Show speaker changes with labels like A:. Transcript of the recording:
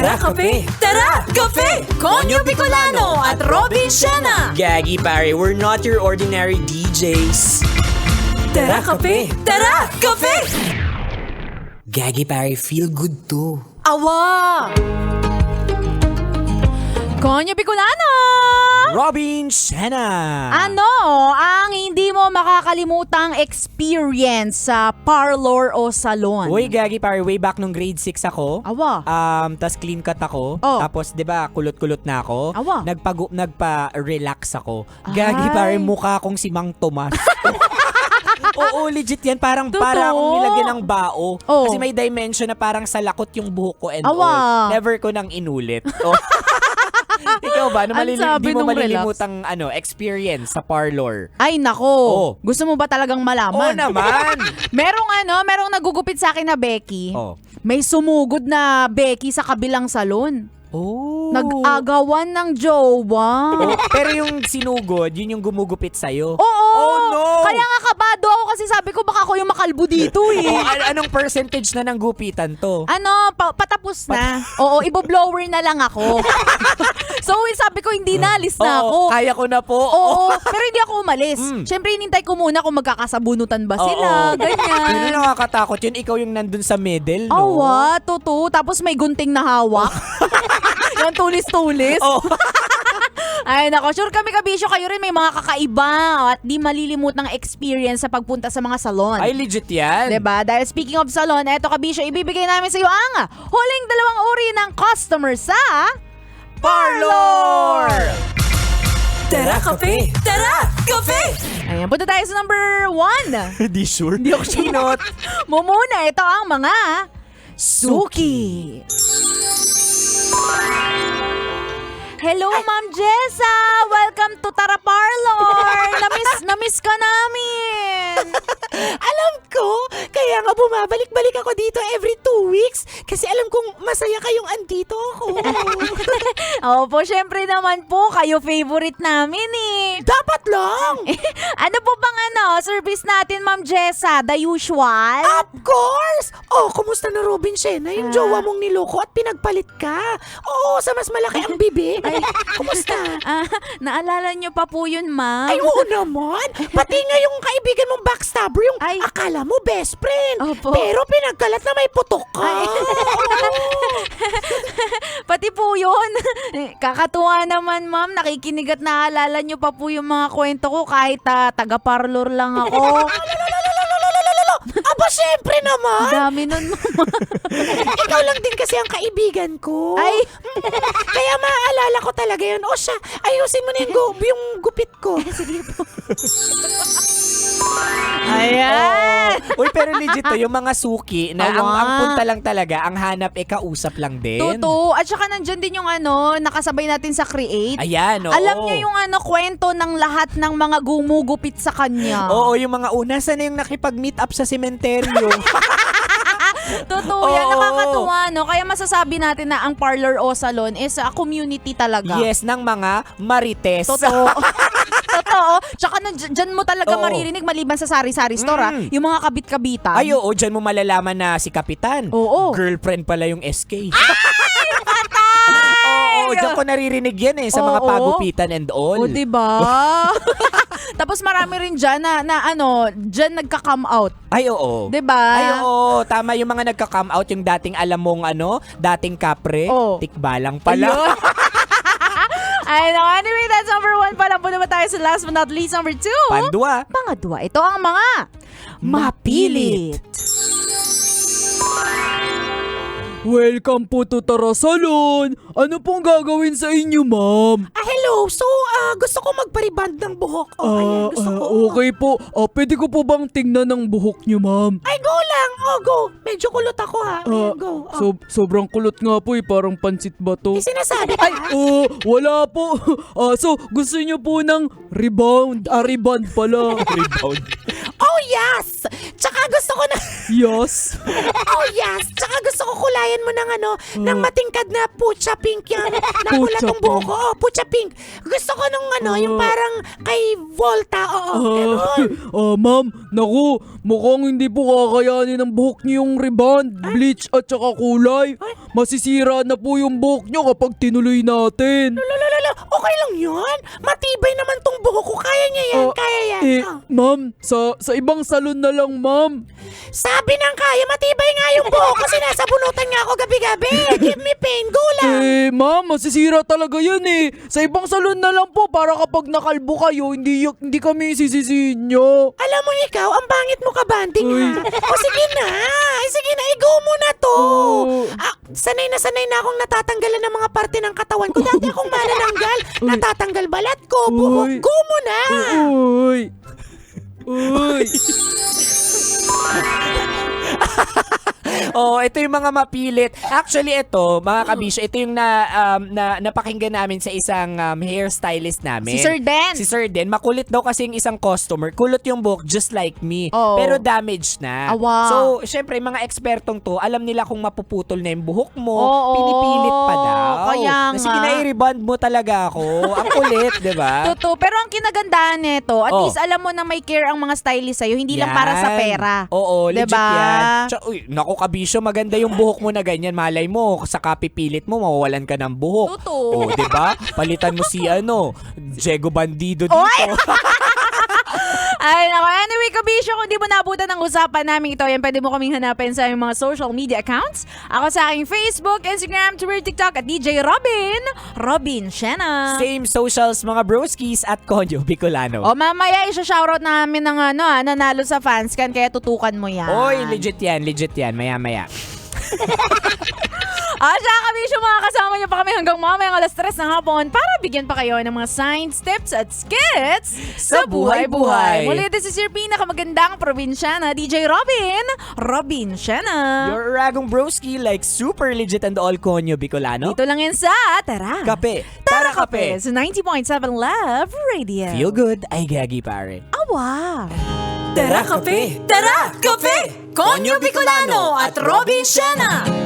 A: Tara Kape! Tara Kape! Konyo Bicolano at Robin Siena!
B: Gaggy pare, we're not your ordinary DJs.
A: Tara Kape! Tara Kape!
B: Gaggy pare, feel good to.
A: Awa! Konyo Bicolano!
B: Robin Siena!
C: Ano ang hindi mo makakalimutang experience sa parlor o salon?
B: Uy, Gaggy pare, way back nung grade 6 ako.
C: Awa.
B: Tas clean cut ako.
C: Oh.
B: Tapos, di ba, kulot-kulot na ako.
C: Awa.
B: Nagpa-relax ako. Gaggy
C: Ay.
B: pare, mukha akong si Mang Tomas. Oo, legit yan. Parang
C: Totoo?
B: akong nilagyan ng bao.
C: Oh.
B: Kasi may dimension na parang salakot yung buhok ko and
C: Awa.
B: all. Never ko nang inulit. Oh. Ikaw ba?
C: Ang sabi
B: Di mo
C: nung
B: malilimutang experience sa parlor?
C: Ay nako.
B: Oh.
C: Gusto mo ba talagang
B: Oo
C: malaman?
B: naman.
C: merong nagugupit sa akin na Becky.
B: Oh.
C: May sumugod na Becky sa kabilang salon.
B: Oh.
C: Nag-agawan ng jowa.
B: Oh, pero yung sinugod, yun yung gumugupit sa'yo.
C: Oo.
B: Oh, no.
C: Kaya nga kabado ako kasi sabi ko baka ako yung makalbo dito eh.
B: Oh, anong percentage na ng gupitan to?
C: Ano, patapos na. Oo, ibo-blower na lang ako. So, sabi ko, hindi na, alis na ako.
B: Oo, kaya ko na po.
C: Oo, pero hindi ako umalis.
B: Mm.
C: Siyempre, hinintay ko muna kung magkakasabunutan ba sila,
B: Oo. Pero
C: ganyan.
B: nakakatakot yun, ikaw yung nandun sa middle, no?
C: Awa, totoo. Tapos may gunting na hawak. Yung tulis-tulis.
B: Oh.
C: Ay, nako, sure kami kabisyo, kayo rin may mga kakaiba at di malilimutang experience sa pagpunta sa mga salon.
B: Ay, legit yan.
C: Diba? Dahil speaking of salon, eto kabisyo, ibibigay namin sa iyo ang huling 2 uri ng customer sa
B: Parlor!
A: Tara Kape! Tara Kape!
C: Ayan, punta tayo sa number 1.
B: Di sure.
C: Hindi ako
B: Chinot.
C: Mumuna, ito ang mga suki. Hello, Ma'am Jessa! Welcome to Tara Parlor! Namiss ka namin!
D: Alam ko, kaya nga bumabalik-balik ako dito every 2 weeks kasi alam kong masaya kayong andito ako.
C: Opo, syempre naman po, kayo favorite namin eh.
D: Dapat lang!
C: Ano po bang service natin, Ma'am Jessa? The usual?
D: Of course! Oh, kumusta na Robin Siena? Yung jowa mong niloko at pinagpalit ka. Oo, sa mas malaki ang bibig. Kumusta?
C: Naalala niyo pa po yun, Ma'am?
D: Ay, oo naman. Pati nga yung kaibigan mong backstabber, yung
C: Ay.
D: akala mo best friend.
C: Opo.
D: Pero pinagkalat na may putok ka.
C: Ay. Pati po yun. Kakatuwa naman, Ma'am. Nakikinig at naalala niyo pa po yung mga kwento ko kahit taga-parlor lang ako.
D: Aba, syempre naman.
C: Dami nun, Ma'am.
D: Ikaw lang din kasi ang kaibigan ko.
C: Ay.
D: Kaya maaalala ko talaga yun. O siya, ayusin mo na yung gupit ko.
C: Sige po. Ayan.
B: Uy, pero legit to, yung mga suki na ang
C: Awa.
B: punta lang talaga, ang hanap kausap lang din.
C: Totoo. At saka nandyan din yung nakasabay natin sa Create.
B: Ayan, oo.
C: Alam niya yung kwento ng lahat ng mga gumugupit sa kanya.
B: Oo, yung mga una, sana yung nakipag-meet up sa sementeryo.
C: Totoo yan.
B: Oo.
C: Nakakatuwa, no? Kaya masasabi natin na ang parlor o salon is a community talaga.
B: Yes, ng mga marites.
C: Totoo. Totoo. Tsaka dyan mo talaga
B: Oo.
C: maririnig maliban sa sari-sari store, yung mga kabit-kabitan.
B: Ay, oo, dyan mo malalaman na si Kapitan.
C: Oo.
B: Girlfriend pala yung SK. Oo, dyan ko naririnig yan sa mga
C: Oo.
B: pagupitan and all.
C: O, diba? Tapos marami rin dyan na dyan nagka-come out.
B: Ay, oo.
C: Diba?
B: Ay, oo. Tama yung mga nagka-come out, yung dating alam mong dating kapre,
C: Oo.
B: tikbalang pala.
C: Ayun. Ay, no. Anyway, that's number 1 pa lang po naman tayo sa last but not least, number 2.
B: Pandua.
C: Pangadwa, ito ang mga mapilit.
E: Welcome po to Tara Salon. Ano pong gagawin sa inyo, ma'am?
D: Hello. So, gusto ko magpariband ng buhok. Ayan, gusto ko.
E: Okay po. Pwede ko po bang tingnan ng buhok niyo, ma'am?
D: Ay, go lang. Go. Medyo kulot ako, ha. Ayan, go.
E: Sobrang kulot nga po parang pansit ba to?
D: Sinasabi
E: Ay,
D: ka.
E: wala po. So, gusto niyo po ng rebound? Rebound pala.
B: Rebound.
D: Oh, yes. Tsaka gusto ko na...
E: Yes.
D: Oh, yes. Tsaka gusto ko kulayan mo ng ng matingkad na pucha pink yan. Nakulat
E: Pucha
D: ang buhok ko. Oh, pucha pink. Gusto ko nung yung parang kay Volta. Oo, ganun.
E: Ma'am, mukhang hindi po kakayanin ng buhok niyo yung rebound, bleach at saka kulay. masisira na po yung buhok nyo kapag tinuloy natin.
D: Lalala, okay lang yun. Matibay naman tong buhok ko. Kaya niya yan, kaya yan.
E: Ma'am, sa ibang salon na lang, ma'am.
D: Sabi ng kaya, matibay nga yung buhok ko. Sinasabunutan nga ako gabi-gabi. Give me pain, go lang.
E: Ma'am, masisira talaga yan eh. Sa ibang salon na lang po para kapag nakalbo kayo, hindi kami sisisihin nyo.
D: Alam mo ikaw, ang bangit mo kabanding ha. O sige na, i-go mo na to. Sanay na akong natatanggalan ng mga parte ng katawan ko. Dati akong manananggal. Natatanggal balat ko, buhok. Go mo na.
E: Uy.
B: Oh, ito yung mga mapilit. Actually, ito, mga kabisyo, ito yung napakinggan namin sa isang hairstylist namin.
C: Si Sir Den.
B: Si Sir Den. Makulit daw kasi yung isang customer. Kulot yung buhok just like me.
C: Oh.
B: Pero damaged na.
C: Awa.
B: So, syempre, mga ekspertong to, alam nila kung mapuputol na yung buhok mo.
C: Oo.
B: Pinipilit pa daw.
C: Kaya nga.
B: Sige na, i-rebond mo talaga ako. Ang kulit, di ba?
C: Totoo. Pero ang kinagandahan nito, at
B: Oh.
C: least alam mo na may care ang mga stylist sa'yo, hindi lang para sa
B: Yan.
C: pera.
B: Oo, legit
C: Diba?
B: yan. Uy, naku kabisyo, maganda yung buhok mo na ganyan. Malay mo, sa kapipilit mo, mawawalan ka ng buhok.
C: Totoo.
B: O, diba? Palitan mo si Diego Bandido dito.
C: Ay, nako. Anyway, kabisyo, kung di mo naabutan ng usapan namin ito, yan, pwede mo kaming hanapin sa aming mga social media accounts. Ako sa aking Facebook, Instagram, Twitter, TikTok, at DJ Robin Shena.
B: Same socials, mga broskies at Konyo Bicolano.
C: O mamaya, isa-shoutout namin ng nanalo sa fanscan, kaya tutukan mo yan.
B: Oy, legit yan. Maya-maya.
C: Siya kabisyo, mga kasama niyo pa kami hanggang mamayang 3:00 ng hapon para bigyan pa kayo ng mga signs, tips at skits
B: Sa buhay-buhay.
C: Muli, this is your pinakamagandang probinsyana, DJ Robin Shena.
B: Your ragong broski like super legit and all Konyo Bicolano.
C: Dito lang yan sa Tara.
B: Kape. Tara kape.
C: Sa 90.7 Love Radio.
B: Feel good, ay gagi pare.
C: Awa.
A: Tara kape! Tara kape! Konyo Bicolano at Robin Shena!